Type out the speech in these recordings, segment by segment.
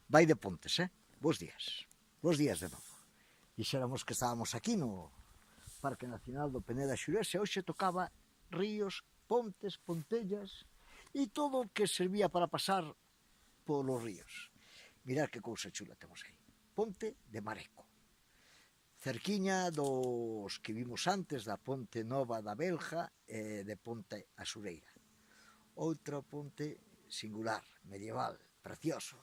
vai de Pontes, Bos días. Bos días de novo. Dixéramos que estábamos aquí no Parque Nacional do Peneda Xurés e hoxe tocaba ríos, pontes, pontellas e todo o que servía para pasar polos ríos. Mirad que cousa chula temos aí. Ponte de Mareco. Cerquiña dos que vimos antes, da Ponte Nova da Belga e de Ponte Asureira. Outra ponte singular, medieval, precioso,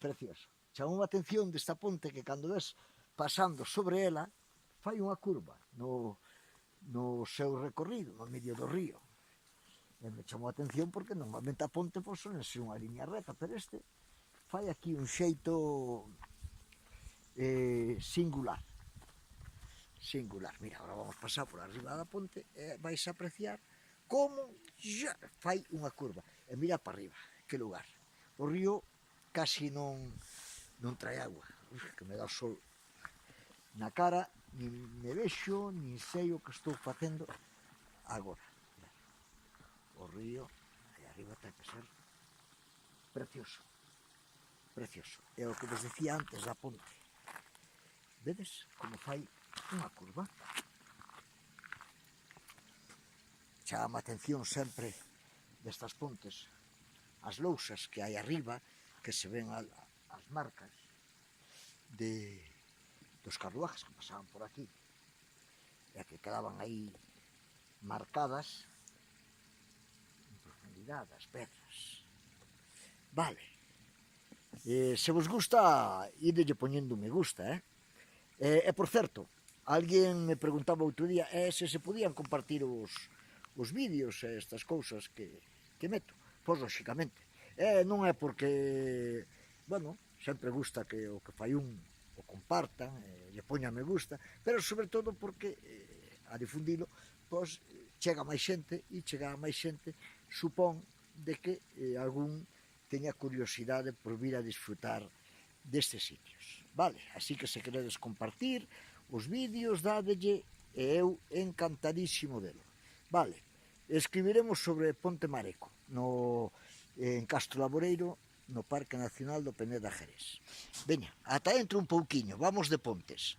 precioso. Chamou a atención desta ponte que cando ves pasando sobre ela fai unha curva no seu recorrido, no medio do río. E me chamou a atención porque normalmente a ponte son unha liña reta, pero este fai aquí un xeito singular. Singular. Mira, agora vamos pasar por arriba da ponte e vais a apreciar como fai unha curva. E mira para arriba, que lugar. O río casi non trae agua. Que me dá o sol na cara, nin me vexo, nin sei o que estou facendo agora. O río, aí arriba ten que ser precioso. Precioso. É o que vos decía antes da ponte. Vedes como fai unha curva? Chama a atención sempre destas pontes as lousas que hai arriba, que se ven as marcas dos carruajes que pasaban por aquí e que quedaban aí marcadas en profundidade das pedras. Vale. Se vos gusta, idelle poñendo un me gusta, E por certo, alguén me preguntaba outro día se podían compartir os vídeos e estas cousas que meto. Pois, lóxicamente. Non é porque, bueno, sempre gusta que o que fai o compartan, lle poña me gusta, pero sobre todo porque a difundilo, pois, chega máis xente e chega máis xente supón de que algún teña curiosidade por vir a disfrutar destes sitios. Vale, así que se queredes compartir os vídeos, dádelle e eu encantadísimo delo. Vale, escribiremos sobre Ponte Mareco en Castro Laboreiro, no Parque Nacional do Peneda Xerés. Veña, ata dentro un pouquiño, vamos de pontes.